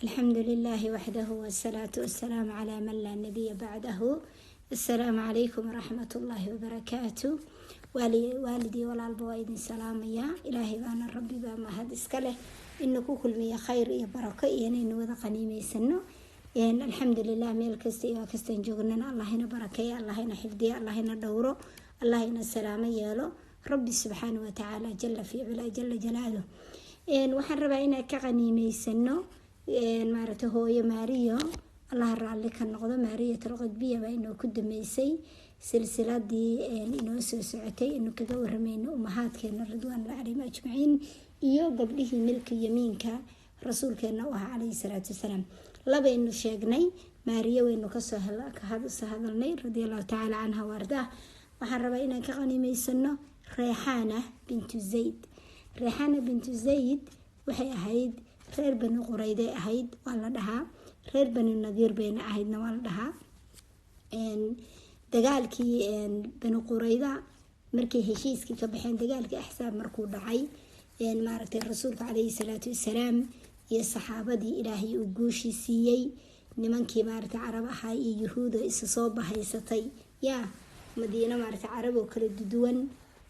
الحمد لله وحده والصلاة والسلام على من لا نبي بعده. السلام عليكم ورحمة الله وبركاته. والدي والالبوين سلام يا إلهي وانا ربي بما هاد اسكله إنكو كل مية خير يا بركة إنه وذا قنيمة سنة الحمد لله ميل كستي وكستين جوجنا الله هنا بركة الله هنا حفظي الله هنا دوره الله هنا السلام يالو ربي سبحانه وتعالى جل في علا جل جلاله وحن ربعنا كغنيمة سنة maaragtay hooyo Maariyo Allah raalli ka noqdo Maariyo tarqadbiya baa inoo ku dhameysay silsiladii inoo soo socotay inuu kaga waramayno ummahaadkeena ridwaan al-alayhim ajmaciin iyo gabdhihii milki yamiinka rasuulkeena oo ahaa calayhi salaatu wasalaam laba inuu sheegnay Maariyo waynu ka soo hadalnay radiyallahu ta'ala anha warda waxaan rabaa inaan ka qaniimeysano Reexaana bintu Zayd waxay ahayd reer banu qurayde ahayd waa la dhahaa reer banu nadiir bayna ahaydna waa la dhahaa dagaalkii banu qurayda markii heshiiskii ka baxeen dagaalkii axsaab markuu dhacay maaragtay rasuulka calayhi salaatu wasalaam iyo saxaabadii ilaahay uu guushi siiyey nimankii maaragtay carab ahaa iyo yuhuuda isa soo bahaysatay madiina maaragtay carab oo kala duwan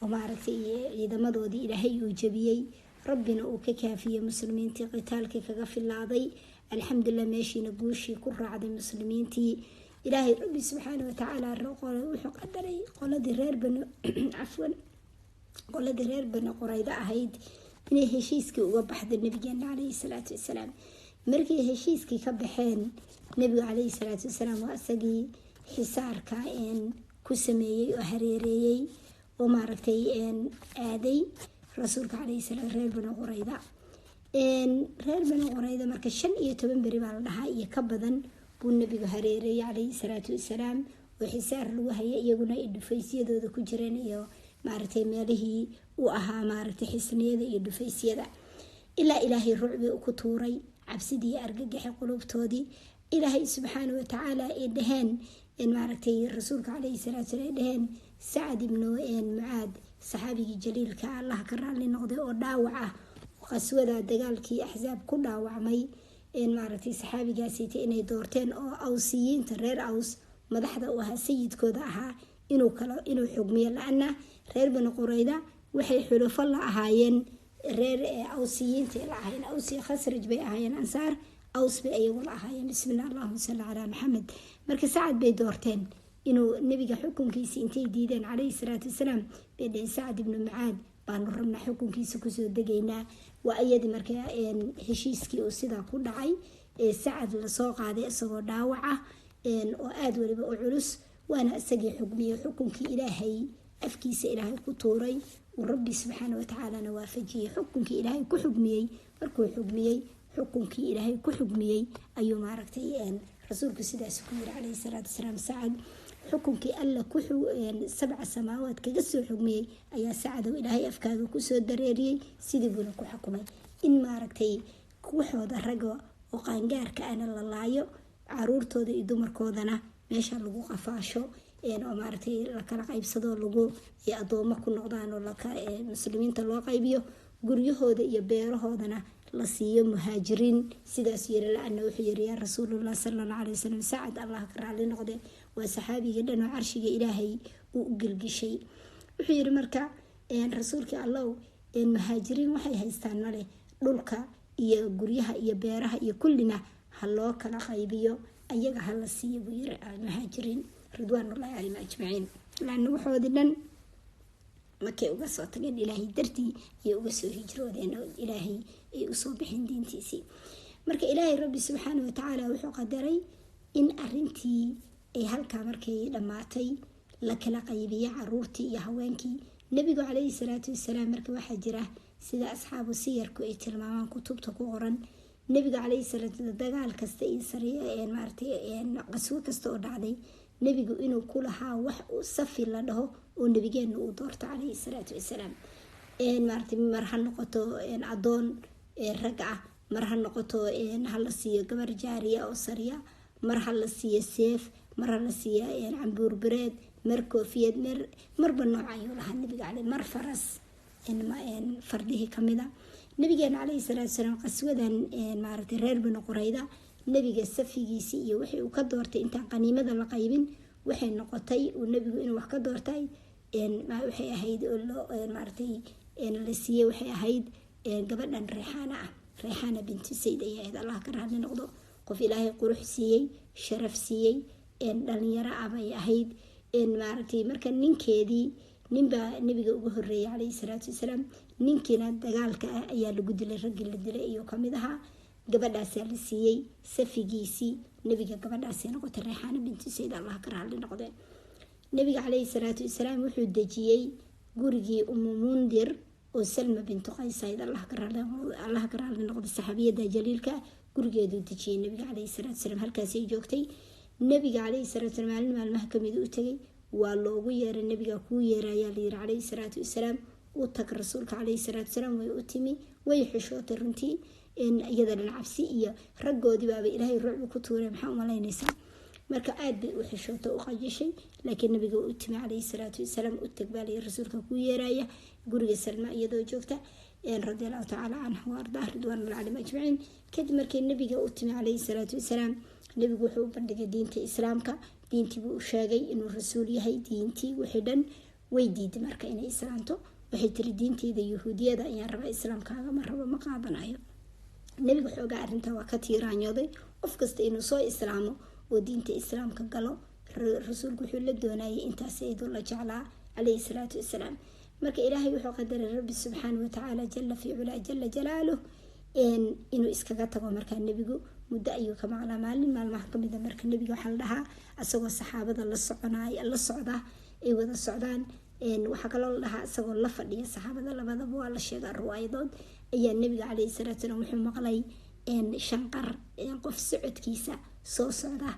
oo maaragtay ciidamadoodii ilaahay uu jabiyey ربنا وككافية مسلمين تي قتالك كغفل العضي الحمد لله ماشينا قوشي كرة عد المسلمين تي إلهي ربي سبحانه وتعالى وحق قدري قول درير بنو عفوا قول درير بنو قريدة أهيد إنه هشيسكي وبحث النبي عليه الصلاة والسلام مركي هشيسكي كبحين نبي عليه الصلاة والسلام وأسقي حسار كائن كسمي وحريري ومعرفتي آدي رسولك عليه السلام reer banu qurayda marka 15 bari baa la dhahaa iyo ka badan buu nabiga hareeray calayhi salaatu wasalaam wixii saar lagu hayay iyaguna dhufaysyadooda ku jireen iyo maartay meelihii uu ahaa maartay xisniyada iyo dhufaysyada ilaa ilaahay ruucbi ku tuuray cabsidii argagaxa qulubtoodii ilaahay subhanahu wa ta'ala ee dhahan in maartay rasuulka calayhi salaatu wasalaam dhahan Sa'd ibn Mu'aad saxaabigii jaliilka Allah ka raali noqday oo dhaawac ah qaswada dagaalkii axsaab ku dhaawacmay maaragtay saxaabigaasi inay doorteen oo awsiyiinta reer aws madaxda u ahaa sayidkooda ahaa inuu xugmiyo laana reer banu qurayda waxay xulufo la ahaayeen reer awsiyiinta la ahaayeen awsi khasraj bay ahaayeen ansaar aws bay ayagu la ahaayeen bismillaah allahumma salli ala muhammad marka Sa'd bay doorteen inuu nabiga xukunkiisa intay diideen calayhi salaatu wasalaam bidin Sa'd ibn Mu'aad baan rabna xukunkiisa ku soo degaynaa waa ayadi markaa heshiiskii oo sida ku dhacay Sa'd la soo qaaday isagoo dhaawac ah oo aad waliba u culus waana isagii xukmiyay xukunkii ilaahay afkiisa ilaahay ku tuuray oo rabbi subhanahu wa ta'ala waafajiyay xukunkii ilaahay ku xukmiyay markuu xukmiyay xukunkii ilaahay ku xukmiyay ayuu maaragtay rasuulku sidaas ku yiri calayhi salaatu wasalaam Sa'd xukunkii alla ku 7 samaawaad kaga soo xugmiyay ayaa Sa'd ilaahay afkaaga ku soo dareeriyay sidii buu ku xukumay in maaragtay kuwooda rago oo qaangaarka ana la laayo caruurtooda iyo dumarkoodana meesha lagu qafaasho oo maaragtay la kala qaybsado lagu adooma ku noqdaan oo muslimiinta loo qaybiyo guryahooda iyo beerahoodana la siiyo muhaajiriin sidaas yiri laana wuxuu yiri ya rasuulullah sallallahu alayhi wasallam Sa'd Allah ka raali noqday waa saxaabiga dhan oo carshiga ilaahay uu gilgishay wuxuu yiri marka rasuulka Allah muhaajiriin waxay haystaan male dhulka iyo guryaha iyo beeraha iyo kullina hal loo kala qaybiyo ayaga hal la siiyo buu yiri muhaajiriin ridwaanullahi alayhim ajmaciin laana wuxuu dhan markay uga soo tageen ilaahay dartii iyo uga soo hijroodeen ilaahay ay u soo bixin diintiisii marka ilaahay rabbi subhanahu wa ta'ala wuxuu qadaray in arintii ay halka markay dhamaatay la kala qaybiyay caruurtii iyo haweenkii nabiga calayhi salaatu wasalaam marka waxa jira sida asxaabu siyarku ay tilmaamaan kutubta ku qoran nabiga calayhi salaatu dagaal kasta iyo sariya maartay qaswo kasta oo dhacday nabigu inuu ku lahaa wax uu safi la dhaho oo nabigeena uu doorto calayhi salaatu wasalaam maartay mar ha noqoto adoon rag ah mar ha noqoto hal la siiyo gabar jaariya oo sariya mar hal la siiyo seef mar hal la siiyo cambuur bareed mar koofiyad marba nooc ayuu lahaa nabiga calayhi mar faras fardihii kamida nabigeena calayhi salaatu wasalaam qaswadan maaragtay reer bani qurayda nabiga safigiisii iyo wixii uu ka doortay intaan qaniimada la qaybin waxay noqotay uu nabigu inuu wax ka doortay waxay ahayd maaragtay la siiyey waxay ahayd gabadhan reexaana binti sayd ayay ahayd. allah ka raali noqdo, qof ilaahay qurux siiyey, sharaf siiyey, dhalinyaro ah bay ahayd. maaragtay marka ninbaa nabiga ugu horeeyay calayhi salaatu wasalaam, ninkiina dagaalka ayaa lagu dilay, raggii la dilay iyo kamid ahaa. gabadhaasaa la siiyey safigiisii nabiga, gabadhaasay noqotay reexaana binti sayd, allah ka raali noqde. nabiga calayhi salaatu wasalaam wuxuu dejiyey gurigii umu mundir oo salma bintu qaysayd, allah ka raali noqdo, saxaabiyada jaliilka gurigeeduu dejiyey nabiga calayhi salaatu wasalaam. halkaasay joogtay. nabiga calayhi salaatu wasalaam maalin maalmaha kamid u tegay, waa loogu yeeray, nabiga kuu yeerayaa la yiri calayhi salaatu wasalaam. u tag rasuulka calayhi salaatu wasalaam, way u timi, way xishootay runtii, iyada dhan cabsi iyo raggoodii baaba ilaahay ruucbu ku tuuray, maxaa umalaynaysaa. marka aad bay u xishootay, u qajishay, laakiin nabiga u timi calayhi salaatu wasalaam. u tag baa layiri, rasuulka kuu yeeraya guriga salma iyadoo joogta radiallahu tacaala canha wa ardaah ridwaanul calim ajmaciin. kadib markii nabiga u timi calayhi salaatu wasalaam, nabigu wuxuu u bandhigay diinta islaamka, diintii buu u sheegay inuu rasuul yahay, diintii wixii dhan way diiday marka inay islaamto. waxay tiri diinteeda yahuudiyada ayaan rabaa, islaamkaaga ma rabo, ma qaadanayo. nabiga xoogaa arrintaa waa ka tiiraanyooday, qof kasta inuu soo islaamo oo diinta islaamka galo. rasuulku wuxuu la doonayay intaas ayduu la jeclaa calayhi salaatu wasalaam. marka ilaahay wuxuu qadaray rabbi subxaana watacaala jala fi culaa jala jalaaluh inuu iskaga tago. markaa nebigu muddo ayuu ka maqlaa. maalin maalmaha kamida marka nebiga waxaa la dhahaa isagoo saxaabada la socda ay wada socdaan, waxaa kaloo la dhahaa isagoo la fadhiya saxaabada, labadaba waa la sheegaa riwaayadood. ayaa nebiga calayhi salaatu wasalaam wuxuu maqlay shanqar qof socodkiisa soo socda.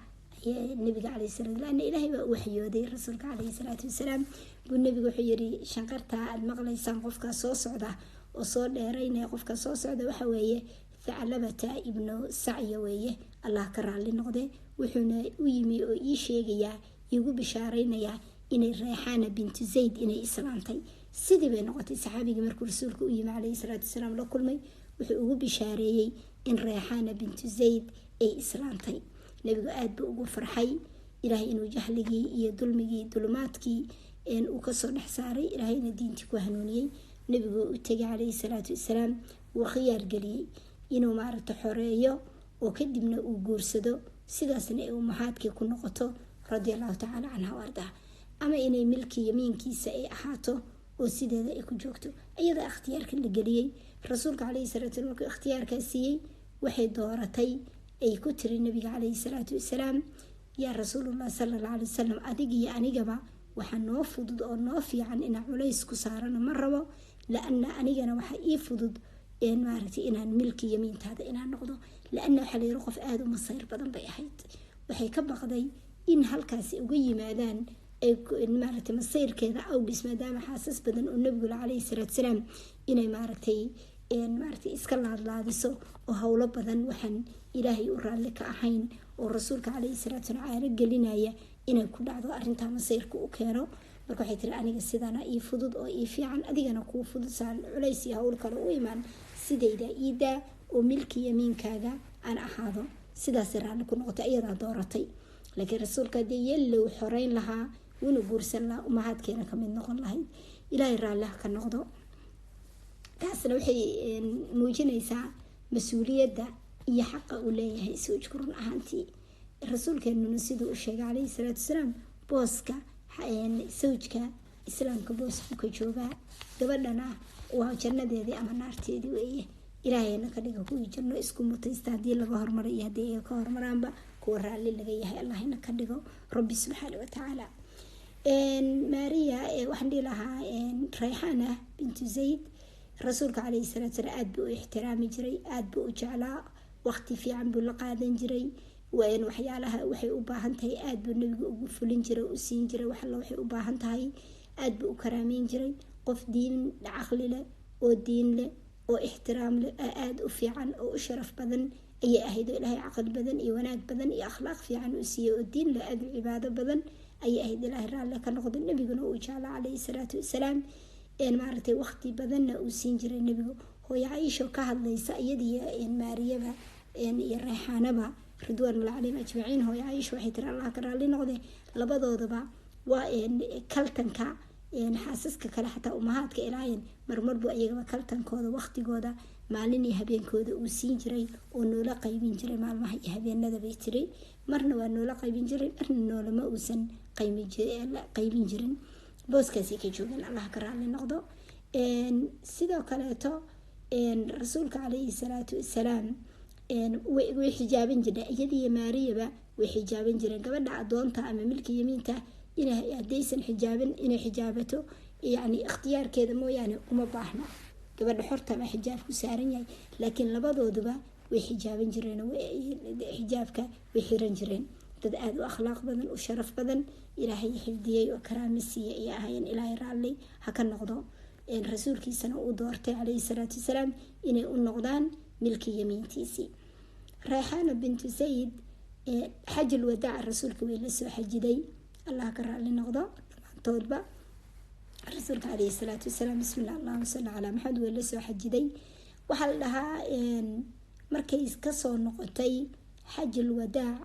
nabiga calayhi salaatu wasalaam ilaahay baa u waxyooday rasuulka calayhi salaatu wasalaam. buu nebigu wuxuu yiri shanqartaa aad maqlaysaan qofkaa soo socda oo soo dheeraynaya, qofka soo socda waxa weeye thaclabata ibnu sacya weeye, allah ka raali noqde. wuxuuna u yimi oo ii sheegayaa, iigu bishaaraynayaa inay reexaana bintu zayd inay islaantay. sidii bay noqotay. saxaabigii markuu rasuulka u yimi calayhi salaatu wasalaam la kulmay, wuxuu ugu bishaareeyey in reexaana bintu zayd ay islaantay. nabigu aad buu ugu farxay, ilaahay inuu jahligii iyo dulmigii dulumaadkii uu kasoo dhex saaray, ilaahayna diintii ku hanuuniyey. nabigu u tegay calayhi salaatu wasalaam, wuu khiyaar geliyey inuu maaragta xoreeyo oo kadibna uu guursado, sidaasna ay ummahaadkii ku noqoto radiallahu tacaala canha wa ardaha, ama inay milkii yamiinkiisa ay ahaato oo sideeda ay ku joogto. iyada ikhtiyaarka la geliyey. rasuulka calayhi salaatu wasalaam markuu ikhtiyaarkaa siiyey, waxay dooratay ay ku tiri nabiga calayhi salaatu wasalaam, yaa rasuulullah sala allahu alay wasalam, adig iyo anigaba waxaa noo fudud oo noo fiican inaan culays ku saarano ma rabo, laana anigana waxaa ii fudud maaragtay inaan milki yamiintaada inaan noqdo. laana waxaa layiri qof aada u masayr badan bay ahayd. waxay ka baqday in halkaasi uga yimaadaan maaragtay masayrkeeda awgis, maadaama xaasas badan oo nabigu calayhi salaatu wasalaam inay maaragtay iska laadlaadiso oo howlo badan waxaan ilaahay u raalli ka ahayn oo rasuulka calayhi salaatu wasalaam caalo gelinaya inay ku dhacdo arrintaa masayrka u keeno. marka waxay tiri aniga sidana ii fudud oo ii fiican, adigana kuu fudud, saan culays iyo hawl kale u imaan, sidayda iidaa oo milki yamiinkaaga aan ahaado. sidaas raalli ku noqotay, iyadaa dooratay. laakiin rasuulka haddii yeellow xoreyn lahaa, wuuna guursan lahaa, umahaadkeena ka mid noqon lahayd. ilaahay raalli ha ka noqdo. taasna waxay muujinaysaa mas-uuliyadda iyo xaqa uu leeyahay sawjku. run ahaantii rasuulkeenuna siduu u sheegay calayhi salaatu wasalaam, booska sawjka islaamka boos buu ka joogaa. gabadhana waa jannadeedii ama naarteedii weeye. ilaahayna ka dhiga kuwii janno isku mutaysta, haddii laga hormaray iyo haddii ay ka hormaraanba kuwa raalli laga yahay, allahna ka dhigo rabbi subxaana watacaala. maariya waxaan dhihi lahaa reexaana bintu zayd, rasuulka calayhi salaatu wasalaam aad buu u ixtiraami jiray, aad buu u jeclaa, waqti fiican buu la qaadan jiray. waxyaalaha waxay u baahan tahay aad buu nabigu ugu fulin jiray, u siin jiray wax alla waxay u baahan tahay, aad buu u karaameyn jiray. qof diin caqli leh oo diin leh oo ixtiraam leh, aad u fiican oo u sharaf badan ayay ahayd. oo ilaahay caqli badan iyo wanaag badan iyo akhlaaq fiican u siiyey, oo diin leh, aad u cibaado badan ayay ahayd. ilaahay raalli ka noqdo. nabiguna uu jeclaa calayhi salaatu wasalaam, maaragtay waqti badanna uu siin jiray nebigu. hooyo Caaisha ka hadlaysa iyadii maariyaba iyo reexaanaba ridwaanullah calayhim ajmaciin. hooyo Caaisha waxay tiri Allah ka raali noqde labadoodaba waa kaltanka xaasaska kale xataa umahaadka ilaahin marmarbu ayagaba kaltankooda waqtigooda maalin iyo habeenkooda uu siin jiray oo noola qaybin jiray maalmaha iyo habeenada bay tiri. marna waa noola qaybin jiray marna noolama uusan qaybin jirin. booskaasi ka joogan Allah ka raali noqdo. sidoo kaleeto rasuulka calayhi salaatu wasalaam way xijaaban jireen iyadii maariyaba way xijaaban jireen. gabadha adoonta ama milki yamiinka inay hadaysan xijaaban inay xijaabato yani ikhtiyaarkeeda mooyaane uma baahna. gabadha xorta ma xijaab ku saaran yahay laakiin labadooduba way xijaaban jireen xijaabka way xiran jireen. dad aad u akhlaaq badan u sharaf badan ilaahay xifdiyay oo karaamo siiyay ay ahaayeen. ilaahay raalli ha ka noqdo. rasuulkiisana uu doortay calayhi salaatu wasalaam inay u noqdaan milki yamiintiisii. reexaana bintu sayid xajul wadaaca rasuulka way la soo xajiday. allah ka raali noqdo dhammaantoodba. rasuulka calayhi salaatu wasalaam bismillah allahuma salli calaa maxamed way la soo xajiday. waxaa la dhahaa markay kasoo noqotay xajul wadaac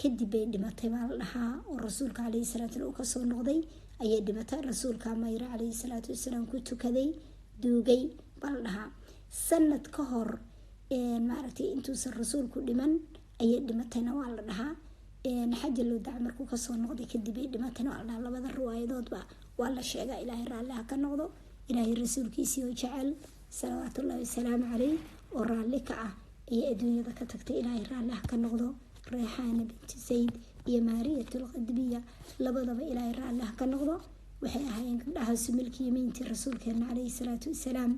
kadib bay dhimatay baa la dhahaa oo rasuulka calayhi salaatu wasalaam uu kasoo noqday ayay dhimatay. rasuulka mayra calayhi salaatu wasalaam ku tukaday duugay baa la dhahaa. sanad ka hor maaragtay intuusan rasuulku dhiman ayay dhimatayna waa la dhahaa. xajul wadaac markuu kasoo noqday kadib ay dhimatayna waa la dhahaa. labada riwaayadoodba waa la sheegaa. ilaahay raalli ha ka noqdo. ilaahay rasuulkiisii oo jecel salawaatullahi wasalaamu caleyh oo raalli ka ah ayay adduunyada ka tagtay. ilaahay raalli ha ka noqdo. reexaana binti sayd iyo maariyatul qadbiya labadaba ilaahay raalli ha ka noqdo. waxay ahaayeen gabdhahaas milki yamiintii rasuulkeena calayhi salaatu wasalaam.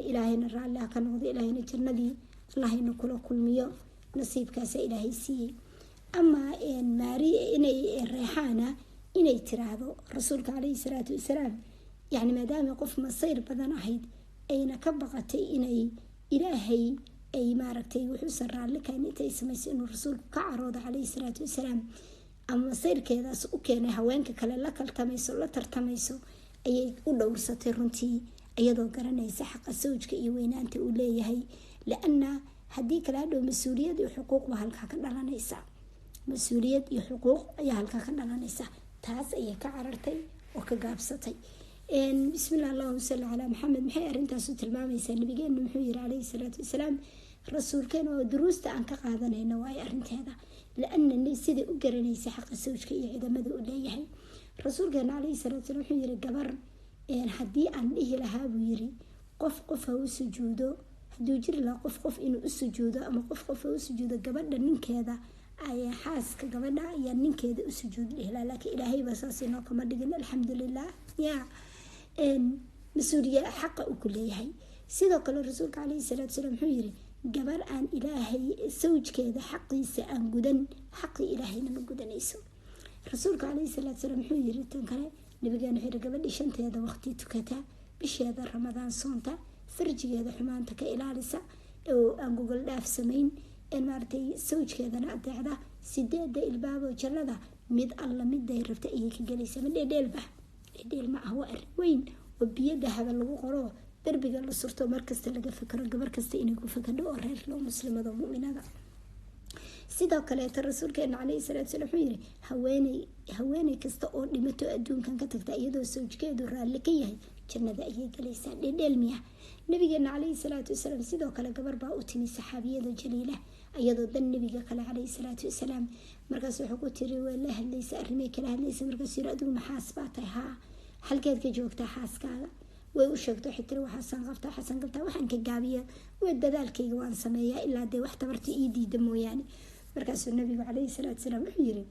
ilaahayna raalli ha ka noqdo. ilaahayna jannadii allahayna kula kulmiyo nasiibkaasa ilaahay siiyey. ama inay reexaana inay tiraahdo rasuulka calayhi salaatu wasalaam yani maadaama qof masayr badan ahayd ayna ka baqatay inay ilaahay ay maaragtay wuxuusan raalli kahayn intay samaysay inuu rasuulku ka caroodo calayhi salaatu wasalaam ama masayrkeedaas u keenay haweenka kale la kaltamayso la tartamayso ayay u dhowrsatay runtii iyadoo garanaysa xaqa sawjka iyo weynaanta uu leeyahay. la-anna haddii kale hadhow mas-uuliyad iyo xuquuqba halkaa ka dhalanaysa. mas-uuliyad iyo xuquuq ayaa halkaa ka dhalanaysa. taas ayay ka carartay oo ka gaabsatay. bismillah allahuma salli calaa maxamed. maxay arrintaasu tilmaamaysaa? nabigeena muxuu yiri calayhi salaatu wasalaam rasuulkeena oo duruusta aan ka qaadanayno waayo arrinteeda. la-anna siday u garanaysa xaqa sawjka iyo ciidamada uu leeyahay. rasuulkeena calayhi salaatu wasalaam wuxuu yiri gabar haddii aan dhihi lahaa buu yiri qof ha u sujuudo hadduu jiri lahaa qof inuu u sujuudo ama qof ha u sujuudo gabadha ninkeeda ayaa xaaska gabadha ayaa ninkeeda u sujuud dhihi lahaa. laakiin ilaahay baa saas inoo kama dhigin alxamdulilah. mas-uuliya xaqa uu ku leeyahay. sidoo kale rasuulka calayhi salaatu wasalaam wuxuu yiri gabar aan ilaahay sawjkeeda xaqiisa aan gudan xaqii ilaahayna ma gudanayso. rasuulka calayhi salaatu wasalaam wuxuu yiri tan kale nabigeena wuxuu yiri gabadhi shanteeda waqti tukata bisheeda ramadaan soonta farjigeeda xumaanta ka ilaalisa oo aan gogol dhaaf samayn maaragtay sawjkeedana adeecda 8 ilbaabo jannada mid alla miday rabta ayay ka galaysaa. ma dheedheelba dheedheel ma ah waa arrin weyn oo biyo dahaba lagu qoro darbiga la surto markasta laga fikiro gabar kasta inay ku fikirdo oo reer loo muslimada mu'minada. sidoo kale rasuulkeena calayhi salaatu wasalaam wuxuu yiri haweeney kasta oo dhimato adduunkan ka tagta iyadoo sawjkeedu raalli ka yahay jannada ayay galaysaa. dheedheel miya? nabigeena calayhi salaatu wasalaam sidoo kale gabar baa u timi saxaabiyada jaliila iyadoo dan nabiga kale calayhi salaatu wasalaam markaas wuxuu ku tiri way la hadlaysa arrimay kala hadlaysa. markaas yiri adigu maxaas baa tahay? haa. halkeed ka joogtaa xaaskaaga? way u sheegto waxay tiri waxaan qabtaa waxaan ka gaabiya way dadaalkayga waan sameeyaa ilaa dee wax tabarta ii diida mooyaane. markaasuu nabigu calayhi salaatu wasalaam wuxuu yiri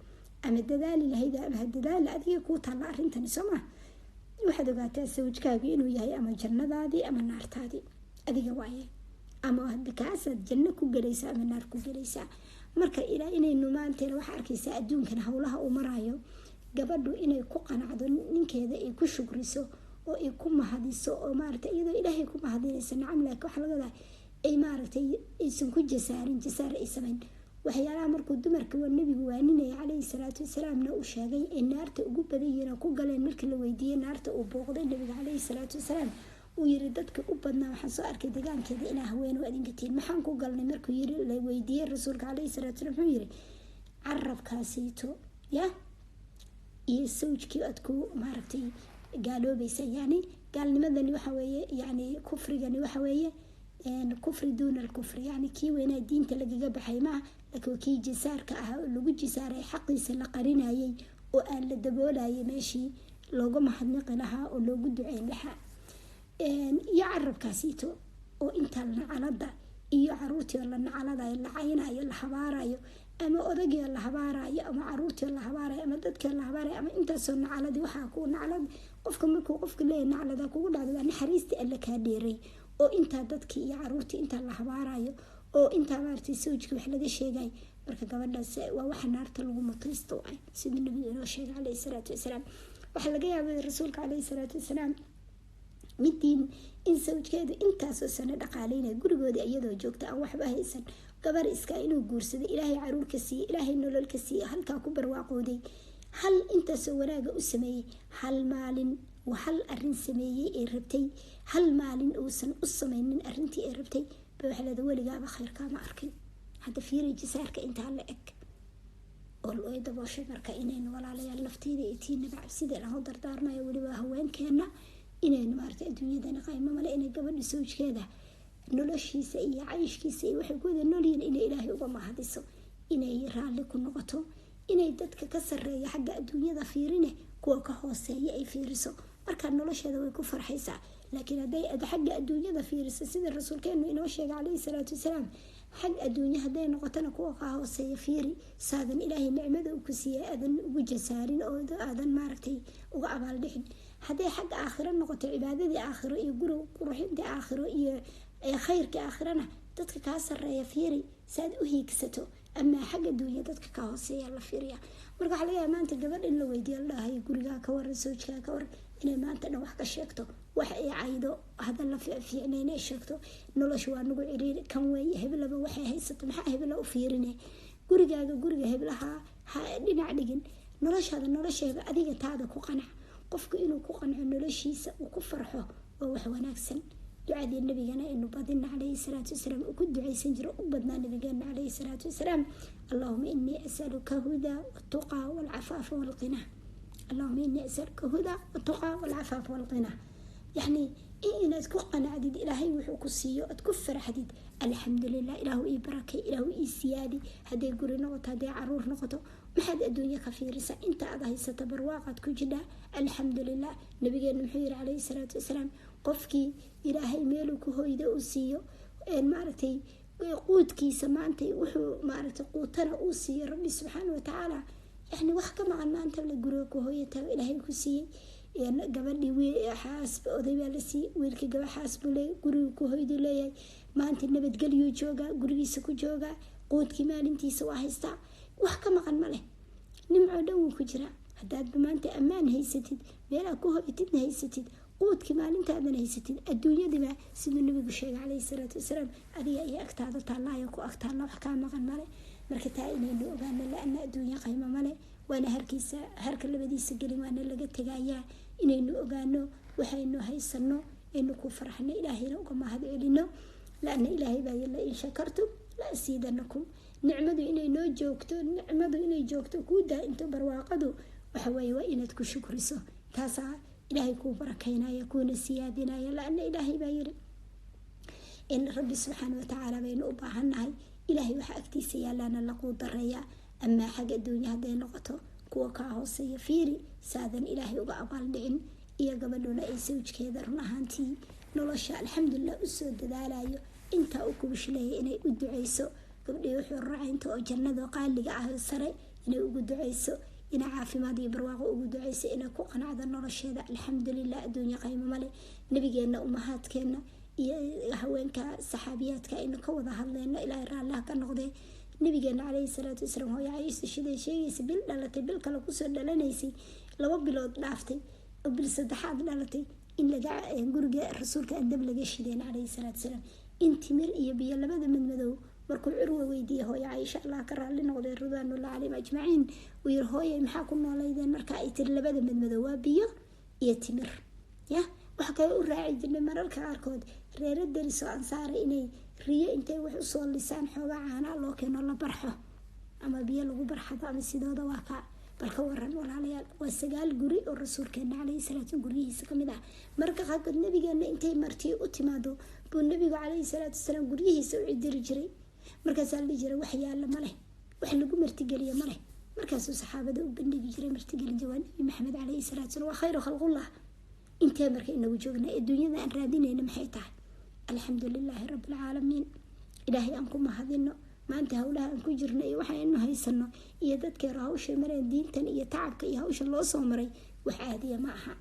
ama dadaali lahayd ama dadaal adiga ku taala arrintan soma waxaad ogaataa sawjkaagu inuu yahay ama jannadaadii ama naartaadii adiga waaye ama hadkaasaad janno ku galaysaa ama naar ku galaysaa. marka ilaa inaynu maanteena waxa arkaysaa adduunkan howlaha uu marayo gabadhu inay ku qanacdo ninkeeda ay ku shukriso oo ay ku mahadiso oo maaragtay iyadoo ilaahay ku mahadinaysa nacam laakiin waxa laga wadaa ay maaragtay aysan ku jasaar ay samayn waxyaalaha markuu dumarka waa nabigu waaninaya calayhi salaatu wasalaamna uu sheegay in naarta ugu badan yihiin ku galeen markii la weydiiyey naarta uu booqday nabiga calayhi salaatu wasalaam uu yiri dadka u badnaa waxaan soo arkay deegaankeeda inaa haween u adinkatiin maxaan ku galnay markuu yiri la weydiiyey rasuulka calayhi salaatu wasalaam wuxuu yiri carabkaasiito ya iyo sawjkii aad ku maaragtay gaaloobaysa yani gaalnimadani waxa weeye yani kufrigani waxa weeye kufri duuna alkufri yani kii weynaa diinta lagaga baxay maaha laakiin kii jisaarka ah oo lagu jisaaray xaqiisa la qarinayay oo aan la daboolayay meeshii looga mahadnaqi lahaa oo loogu duceyn lahaa iyo carabkaasiito oo intaa nacalada iyo caruurtii oo la nacaladayo la caynayo la habaarayo ama odagii la habaarayo ama caruurtii la habaarayo ama dadkii la habaarayo ama intaasoo nacaladii waxaa ku nacalad qofka markuu qofka leeyahay nacalada kugu dhacdo waa naxariistii alla kaa dheeray oo intaa dadkii iyo caruurtii intaa la habaarayo oo intaa maartay sawjkii wax laga sheegay marka gabadhaas waa waxa naarta lagu mutaysto sidii nabiga inoo sheegay calayhi salaatu wasalaam waxa laga yaabay rasuulka calayhi salaatu wasalaam midiin in sawjkeedu intaasoo sano dhaqaaleynaya gurigoodii iyadoo joogta aan waxba haysan gabar iska inuu guursaday ilaahay caruur ka siiyey ilaahay nolol ka siiyey halkaa ku barwaaqooday hal intaasoo wanaaga u sameeyey hal maalin waa hal arin sameeyey ee rabtay hal maalin uusan u sameynin arintii ay rabtay ba waxa leeda weligaaba khayrkaama arkin hadda fiiri jisaarka intaa la eg oo loo dabooshay marka inaynu walaalayaal nafteeda iyo tiinaba cabsida laho dardaarmayo weliba haweenkeena inaynu maartay adduunyadana qaymo male inay gabadha sawjkeeda noloshiisa iyo cayshkiisa iyo waxay ku wada noolyihiin inay ilaahay uga mahadiso inay raalli ku noqoto inay dadka ka sarreeya xagga adduunyada fiirine kuwa ka hooseeya ay fiiriso marka nolosheeda way ku farxaysaa laakiin hadday xagga adduunyada fiiriso sida rasuulkeenu inoo sheegay calayhi salaatu wasalaam xag adduunya hadday noqotona kuwa ka hooseeya fiiri saadan ilaahay nicmada uu ku siiyey aadan ugu jasaarin oo aadan maaragtay uga abaaldhixin hadday xagga aakhiro noqoto cibaadadii aakhiro iyo guri qurxintii aakhiro iyo khayrkii aakhirana dadka kaa sarreeya fiiri saad u hiigsato ama xagga adduunya dadka ka hooseeya la fiiriya marka waxaa laga yaabaa maanta gabadh in la weydiiyo la dhahayo gurigaa ka waran sawjkaa ka waran inay maanta dhan wax ka sheegto wax ay caydo hadal la fiicnay inay sheegto nolosha waa nagu ciriiri kan weeye heblaba waxay haysato maxaa hebla u fiirine gurigaaga guriga heblaha ha dhinac dhigin noloshaada nolosheeda adiga taada ku qanac qofku inuu ku qanco noloshiisa uu ku farxo waa wax wanaagsan ducadii nabigana inuu badina calayhi salaatu wasalaam uu ku ducaysan jiro u badnaa nabigeena calayhi salaatu wasalaam allahuma inii asaluka hudaa watuqaa walcafaafa walqinaa اللهم إني أسألك هدى والتقى والعفاف والغنى يعني إن أتكون عديد إلهي وحوك السيو أتكفر حديد الحمد لله إله إي بركة إله إي سيادي هدي قري نقط هدي عرور نقطه ما حد الدنيا كفيرسة أنت أضحي ستبرواقت كجدا الحمد لله نبينا محير عليه الصلاة والسلام قفكي إلهي ميلك هو إذا أسيو إن معرتي قوتكي سمعنتي وحو معرتي قوتنا أسي ربي سبحانه وتعالى يعني وحكى مع ما أنت ولا جروك وهي تا إلهي كسي يعني قبل لي حاسب أضيع لسي ويلك جوا حاسب لي جروك وهي دلي ما أنت نبت قال يوجوجا جروي سكو جوجا قوت كمان أنتي سوا هستا وحكى مع المله نمع دو كجرا هداد بما أنت أمان هي ستد بلا كوه بتدنا هي ستد قوت كمان أنت أدنى هي ستد الدنيا دي ما سيد النبي بشيء عليه الصلاة والسلام هذه أي أكتر الله يكو أكتر الله حكى مع المله marka taa inaynu ogaano la-ana adduunya qaymo male waana harka labadiisa gelin waana laga tegayaa inaynu ogaano waxaynu haysano aynu ku farxano ilaahayna uga mahad celino la-ana ilaahay baa yala in shakartum la asiidanakum nicmadu inay joogto kuu daa-into barwaaqadu waxa weeye waa inaad ku shukriso taasaa ilaahay kuu barakaynaya kuuna siyaadinaya la-ana ilaahay baa yiri in rabbi subxaana watacaala baynu u baahannahay ilaahay waxa agtiisa yaalaana lagu dareeyaa amaa xagga adduunya hadday noqoto kuwa kaa hooseeya fiiri saadan ilaahay uga abaal dhicin iyo gabadhuna ay sawjkeeda run ahaantii nolosha alxamdulilah usoo dadaalayo intaa u kubishleeya inay u duceyso gabdhii wuxuu raacaynta oo jannada qaaliga ah sare inay ugu duceyso inay caafimaad iyo barwaaqo ugu duceyso inay ku qanacdo nolosheeda alxamdulilah adduunya qaymo male nabigeena umahaadkeena iyo haweenka saxaabiyaadka aynu ka wada hadlayno ilaahay raallah ka noqday nabigeena calayhi salaatu wasalaam hooyo Caaisha shiday sheegaysa bil dhalatay bil kale kusoo dhalanaysay 2 bilood dhaaftay oo bil saddexaad dhalatay in laga guriga rasuulka adab laga shideen calayhi salaatu wasalaam intimir iyo biyo labada madmadow markuu curwa weydiiyay hooyo Caaisha Allah ka raali noqday ridwanullahi alayhim ajmaciin uu yiri hooyo maxaa ku noolaydeen marka ay tir labada madmadow waa biyo iyo timir ya waxa kale u raaci jirnay mararka qaarkood reero derisoo ansaaray inay riyo intay wax usoo lisaan xoogaa caanaa loo keeno la barxo ama biyo lagu barxado ama sidooda waa ka balka waran walaalayaal waa 9 guri oo rasuulkeena calayhi salaatu guriyihiisa kamid ah marka qaarkood nabigeena intay martii u timaado buu nabiga calayhi salaatu wasalaam guriyihiisa u cidiri jiray markaasaa la jiray wax yaalla ma leh wax lagu martigeliyo ma leh markaasuu saxaabada u bandhigi jiray martigelin jawaan nabi maxamed calayhi salaatu wasalaam waa khayru khalqullah intee marka inagu joognaa adduunyada aan raadinayna maxay tahay alxamdulilaahi rabbilcaalamiin ilaahay aan ku mahadino maanta hawlaha aan ku jirno iyo waxaynu haysano iyo dadkeena hawsha mareen diintan iyo tacabka iyo hawsha loo soo maray wax caadiya ma aha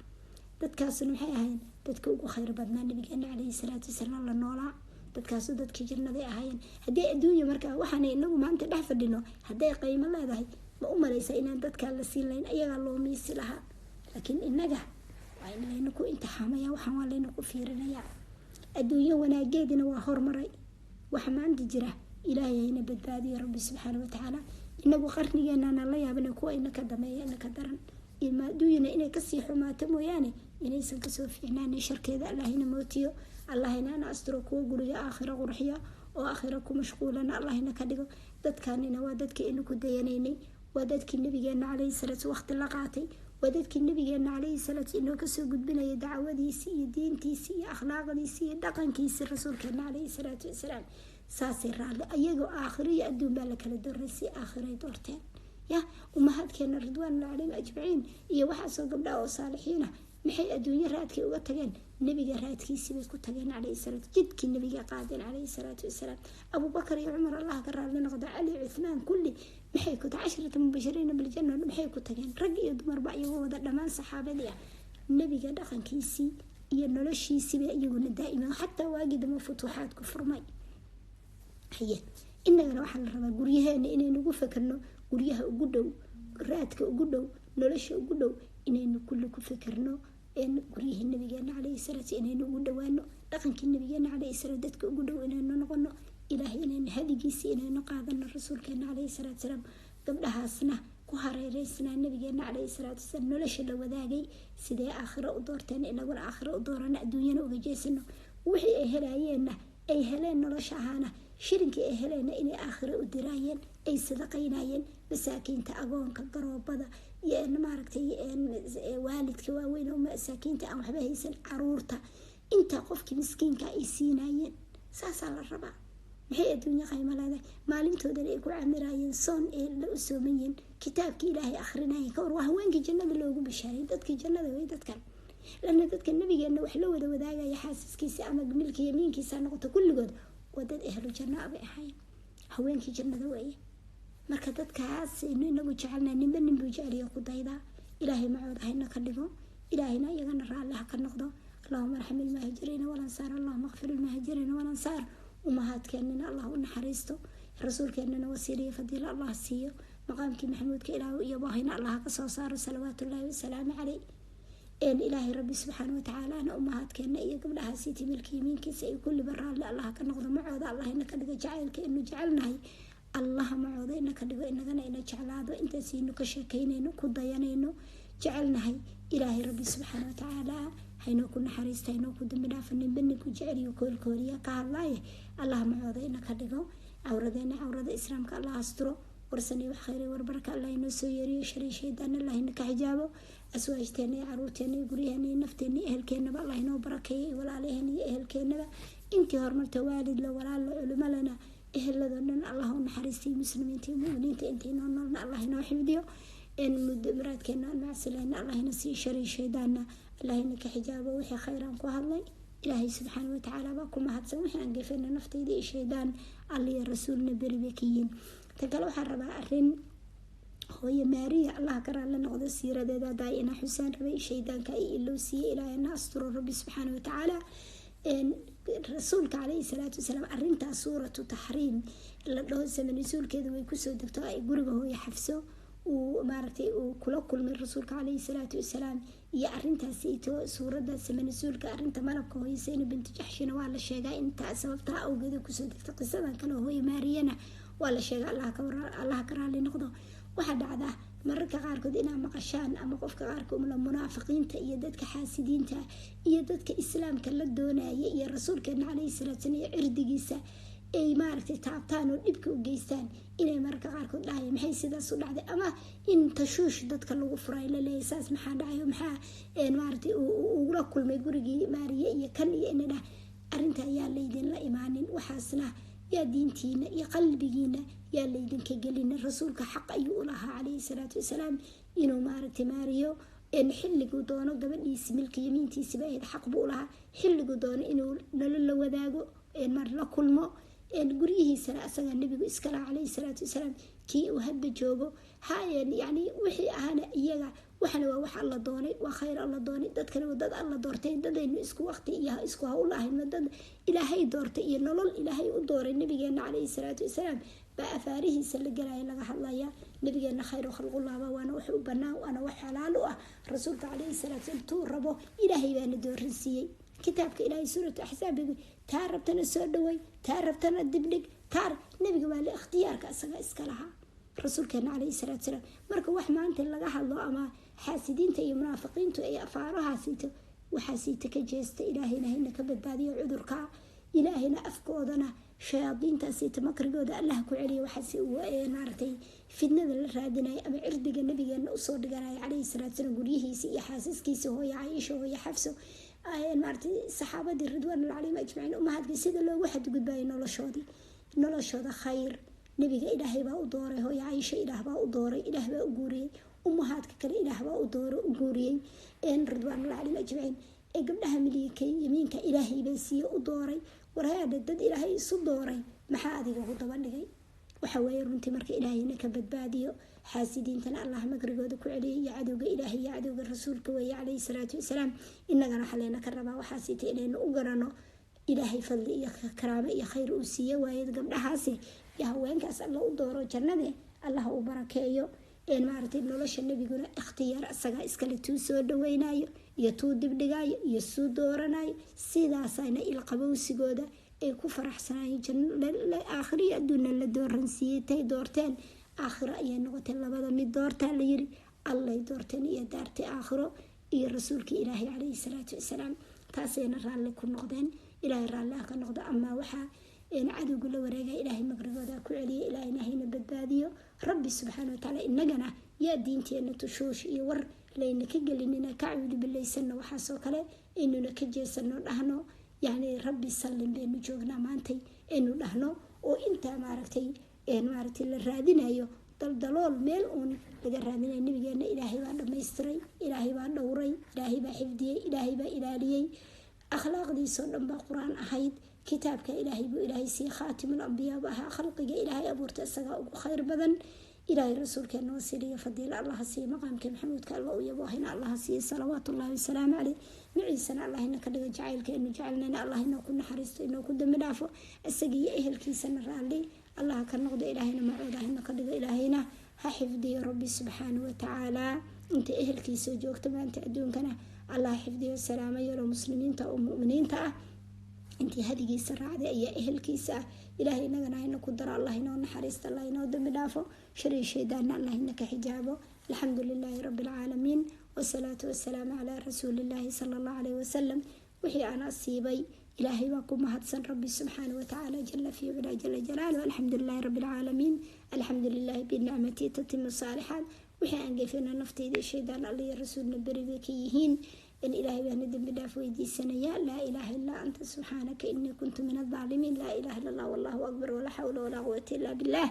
dadkaasuna maxay ahayn dadka ugu khayr badnaa nabigeena calayhi salaatu wasalaam la noolaa dadkaasu dadkii jannaday ahaayeen haddii adduunya markaa waxaan inagu maanta dhex fadhino hadday qiimo leedahay ma u malaysa inaan dadkaa la siin lahayn ayagaa loo miisi lahaa laakiin inaga waa in layna ku imtixaamaya waxaan waa layna ku fiirinayaa adduunyo wanaageedina waa hormaray waxa maanta jira ilaahay hayna badbaadiyo rabbi subxaana watacaala inagu qarnigeenana la yaabana kuwa ina ka dameeya ina ka daran adduunyana inay kasii xumaato mooyaane inaysan kasoo fiicnaan sharkeeda allahina mootiyo allahina ana asturo kuwa guriga aakhira qurxiya oo aakhira ku mashquulana allahina ka dhigo dadkanina waa dadkii ina ku dayanaynay waa dadkii nabigeena calayhi salaatu waqti la qaatay waa dadkii nabigeena calayhi salaatu inoo kasoo gudbinaya dacwadiisi iyo diintiisi iyo akhlaaqdiisi iyo dhaqankiisi rasuulkeena calayhi salaatu wasalaam saasay raalli ayagoo aakhiro iyo adduun baa la kala dooray si aakhiray doorteen ya umahadkeena ridwaanullah calayhim ajmaciin iyo waxaasoo gabdhaha oo saalixiina maxay adduunyo raadkay uga tageen nabiga raadkiisii bay ku tageen calayhi salaatu jidkii nabiga qaadeen calayhi salaatu wasalaam abubakar iyo cumar allah ka raalli noqdo cali cuthmaan kulli maxay ku 10 mubashiriina bil janna maxay ku tageen rag iyo dumarba iyagoo wada dhammaan saxaabadii ah nabiga dhaqankiisii iyo noloshiisii bay iyaguna daa'iman xataa waagidama futuuxaad ku furmay haye innagana waxaa la rabaa guryaheena inaynu ugu fakarno guryaha ugu dhow raadka ugu dhow nolosha ugu dhow inaynu kulli ku fakarno guryihii nabigeena calayhi salaatu inaynu ugu dhawaano dhaqankii nabigeena calayhi salaatu dadka ugu dhow inaynu noqono ilaahay inaynu hadigiisii inaynu qaadano rasuulkeena calayhi salaatu salaam gabdhahaasna ku hareereysnaa nabigeena calayhi salaatu salaam nolosha la wadaagay sidee aakhiro u doorteen inaguna aakhiro u doorano adduunyana uga jeesano wixii ay helayeenna ay heleen nolosha ahaana shirinkii ay heleena inay aakhiro u diraayeen ay sadaqaynayeen masaakiinta agoonka garoobada iyo maaragtay waalidka waaweyn oo masaakiinta aan waxba haysan caruurta inta qofkii miskiinka ay siinayeen saasaa la rabaa maxay adduunyo qiimo leedahay maalintoodan ay ku camirayeen soon ee la u soomayeen kitaabkii ilaahay akhrinayeen ka war waa haweenkii jannada loogu bishaaray dadkii jannada way dadkan lana dadka nabigeena wax la wada wadaagaya xaasaskiisa ama milkii yamiinkiisa noqoto kulligood waa dad ahlu janno bay ahaayeen haweenkii jannada weeye marka dadkaas inagu jecelnaa ninba ninbuu jeceliyo ku daydaa ilaahay macooda hayna ka dhigo ilaahayna iyagana raalli ha ka noqdo allahuma arxam ilmahaajiriina walansaar allahuma akfir ilmahaajiriina walansaar umahaadkeenina allah u naxariisto rasuulkeenana wasiiliyo fadiilo allah siiyo maqaamkii maxamuudka ilaahu iyo baahina allah ka soo saaro salawaatullaahi wasalaamu caleyh ilaahay rabbi subxaana watacaala ana umahaadkeena iyo gabdhahaasi timilka yimiinkiisa ay kulliba raalli allah ka noqdo macooda allah ina ka dhigo jacaylka inu jecelnahay allah macooda ina ka dhigo inagana ina jeclaado intaasaynu ka sheekaynayno ku dayanayno jecelnahay ilaahay rabbi subxaana watacaala haynoo ku naxariista haynoo ku dambi dhaafa ninba ninku jeceliyo koolkooliya ka hadlaaye allah macooda ina ka dhigo cawradeena cawrada islaamka allah asturo warsani wax khayr warbarka allah inoo soo yeeriyo shari shaydaan allah ina ka xijaabo aswaajteena iyo caruurteena iyo guryaheena iyo nafteena iyo ehelkeenaba allah inoo barakeeyo iyo walaalaheena iyo ehelkeenaba intii horumarta waalid la walaal la culimo lana eheladoo dhan allah u naxariistay muslimiinta iyo mu'miniinta intii noo noolna allah inoo xifdiyo muraadkeena aan macsileyna allah ina sii shari shaydaanna allah ina ka xijaabo wixii khayraan ku hadlay ilaahay subxaana watacaala baa ku mahadsan wixii aan gefayna naftayda iyo shaydaan alla iyo rasuulna beri bay ka yihiin ta kale waxaan rabaa arrin hooye maariya allah ka raalli noqdo siiradeeda daayina xusaan rabay shaydaanka ay iloo siiyey ilaahayna asturo rabbi subxaana watacaala rasuulka calayhi salaatu wasalaam arrintaas suuratu taxriim la dhaho samanisuulkeeda way kusoo degto ay guriga hooye xafso uu maaragtay uu kula kulmay rasuulka calayhi salaatu wasalaam iyo arrintaasi ito suuradda samanisuulka arrinta malabka hooye sayna binti jaxshina waa la sheegaa intaa sababtaa awgeeda kusoo degta qisadan kale hooye maariyana waa la sheegay allah ka raalli noqdo waxaa dhacdaa mararka qaarkood inaa maqashaan ama qofka qaarkood munaafiqiinta iyo dadka xaasidiinta iyo dadka islaamka la doonaya iyo rasuulkeena calayhi salaatu wasalaam iyo cirdigiisa ay maaragtay taabtaan oo dhibka u geystaan inay mararka qaarkood dhahaya maxay sidaas u dhacday ama in tashuush dadka lagu furay la leeyahay saas maxaa dhacayo maxaa maaragtay ugula kulmay gurigii maariye iyo kan iyo inadha arrinta ayaa laydinla imaanin waxaasna yaa diintiina iyo qalbigiina yaa laydinka gelina rasuulka xaq ayuu u lahaa calayhi salaatu wasalaam inuu maaragtay maariyo xilliguu doono gabadhiisi milka yamiintiisiba ahayd xaq buu lahaa xilliguu doono inuu nolol la wadaago mar la kulmo guryihiisana asagaa nebigu iskala calayhi salaatu wasalaam kii uu hadda joogo yani wixii ahana iyaga waxana waa wax alla doonay waa khayr alla doonay dadkana waa dad alla doortay dadaynu isku waqti iyo isku hawl ahayn dad ilaahay doortay iyo nolol ilaahay u dooray nabigeena calayhi salaatu wasalaam baa afaarihiisa la galaya laga hadlaya nabigeena khayr khalqullaaba waana wax u banaan waana wax xalaal u ah rasuulka calayhi salaatu wasalaam tuu rabo ilaahay baana dooransiiyey kitaabka ilaahay suuratu axsaab taa rabtana soo dhaway taa rabtana dibdhig taa nabiga waa la ikhtiyaarka asaga iska lahaa rasuulkeena calayhi salaatu wasalaam marka wax maanta laga hadlo ama xaasidiinta iyo munaafiqiintu ay afaarahaasito waxaasiita ka jeesta ilaahayna hayna ka badbaadiyo cudurka ilaahayna afkoodana shayaadiintaasiita makrigooda allah ku celiya waxaasi maaragtay fidnada la raadinaya ama cirdiga nabigeena usoo dhiganaya calayhi salaatu wasalaam guryihiisa iyo xaasaskiisa hooyo caaisha hooyo xafso maaragtay saxaabadii ridwaanullah calayhim ajmaciin umahadkii sida loogu xadgudbaayay noloshooda khayr nabiga ilaahay baa u dooray hooyo caaisha ilaah baa u dooray ilaah baa u guuriyey umahaadka kale ilaah baa u guuriyey ridwaanullah calayhim ajmaciin gabdhaha miligka yamiinka ilaahay baa siiye u dooray warhaadha dad ilaahay isu dooray maxaa adiga ugu daba dhigay waxa weeye runtii marka ilaahayna ka badbaadiyo xaasidiintana allah makrigooda ku celiyay iyo cadowga ilaahay iyo cadowga rasuulka weeye calayhi salaatu wasalaam innagana xaleena ka rabaa waxaasita inaynu u garano ilaahay fadli iyo karaamo iyo khayr uu siiye waaye gabdhahaasi iyo haweenkaas alla u dooro jannade allah u barakeeyo maaragtay nolosha nabiguna ikhtiyaar asagaa iskale tuu soo dhaweynayo iyo tuu dibdhigayo iyo suu dooranayo sidaasayna ilqabowsigooda ay ku faraxsanayeen aakhiriyo adduunna la dooransiiyey tay doorteen aakhiro ayay noqotay labada mid doortaa la yiri allay doorteen iyo daartay aakhiro iyo rasuulkii ilaahay calayhi salaatu wasalaam taasayna raalli ku noqdeen ilaahay raalliha ka noqdo amaa waxaa cadowga la wareegaya ilaahay makrigooda ku celiyay ilaahayna hayna badbaadiyo rabbi subxaana watacaala innagana yaa diinteena tushuush iyo war layna ka gelinina ka cuudi bilaysano waxaasoo kale aynuna ka jeesano dhahno yani rabbi sallin baynu joognaa maantay aynu dhahno oo intaa maaragtay la raadinayo daldalool meel uun laga raadinayo nabigeena ilaahay baa dhamaystiray ilaahay baa dhowray ilaahay baa xifdiyey ilaahay baa ilaaliyey akhlaaqdiisoo dhan baa qur-aan ahayd kitaabka ilaahay buu ilaahay siiye khaatimul ambiyaa bu ahaa khalqiga ilaahay abuurta isagaa ugu khayr badan ilaahay rasuulkeena wasiiliya fadiila allaha siiye maqaamka maxamuudka alla u yaboohina allaha siiye salawaatullahi wasalaamu caleyh maciisana allahina ka dhiga jacaylka inu jecelnayna allahina ku naxariisto inuu ku dambi dhaafo isagiiyo ehelkiisana raalli allaha ka noqdo ilaahayna macuudahina ka dhigo ilaahayna ha xifdiyo rabbi subxaanahu watacaala inta ehelkiisa joogta maanta adduunkana allah xifdiyo salaamo yalo muslimiinta oo mu'miniinta ah intii hadigiisa raacday ayaa ehelkiisa ah ilaahay inagana hayna ku daro allah inoo naxariista allah inoo dambi dhaafo shari shaydaanna allah ina ka xijaabo alxamdu lilaahi rabbi alcaalamiin wasalaatu wasalaamu calaa rasuulillaahi sala allahu calayhi wasalam wixii aan asiibay ilaahay baa ku mahadsan rabbi subxaana watacaala jala fi cula jala jalaalu alxamdu lilaahi rabbi alcaalamiin alxamdu lilaahi binicmati tatimu saalixaat wixii aan gefina nafteyda shaydaan alla iyo rasuulna beriga ka yihiin in ilaahay baana dambi dhaaf weydiisanaya laa ilaaha illaa anta subxaanaka inii kuntu min adaalimiin laa ilaha illa allah wallahu akbar walaa xawla walaa quwata illaa billah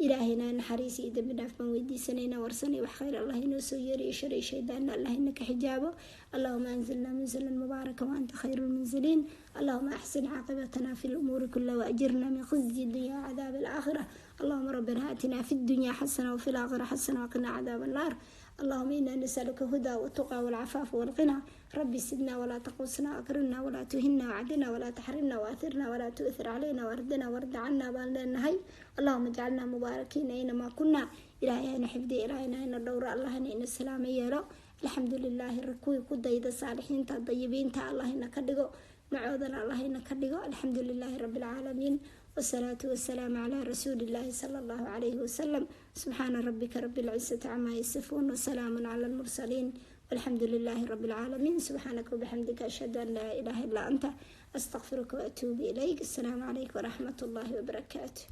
ilaahayna naxariis iyo dambi dhaaf baan weydiisanayna warsanay wax khayr allah inoo soo yeeriyo sharay shaydaanna allah inaka xijaabo allahuma anzilna munzalan mubaaraka wa anta khayru lmunziliin allahuma axsin caaqibatana fi lumuuri kula waajirna min khizyi dunya wacadaab alaakhira allahuma rabbana aatina fi dunya xasana wafi laakhira xasana waqina cadaab annaar اللهم إنا نسألك هدى والتقى والعفاف والغنى ربي سدنا ولا تقوسنا أكرمنا ولا تهنا وعدنا ولا تحرمنا وآثرنا ولا تؤثر علينا واردنا وارد عنا بالنا هاي اللهم اجعلنا مباركين أينما كنا إلهي حفظي إلهينا إن الدور الله إن السلام يرى الحمد لله الركوي كد إذا صالحين الطيبين تا الله إن كدقوا معوذنا الله إن كدقوا الحمد لله رب العالمين والصلاة والسلام على رسول الله صلى الله عليه وسلم. سبحان ربك رب العزة عما يصفون وسلام على المرسلين والحمد لله رب العالمين. سبحانك وبحمدك أشهد أن لا إله إلا أنت أستغفرك وأتوب إليك. السلام عليكم ورحمة الله وبركاته.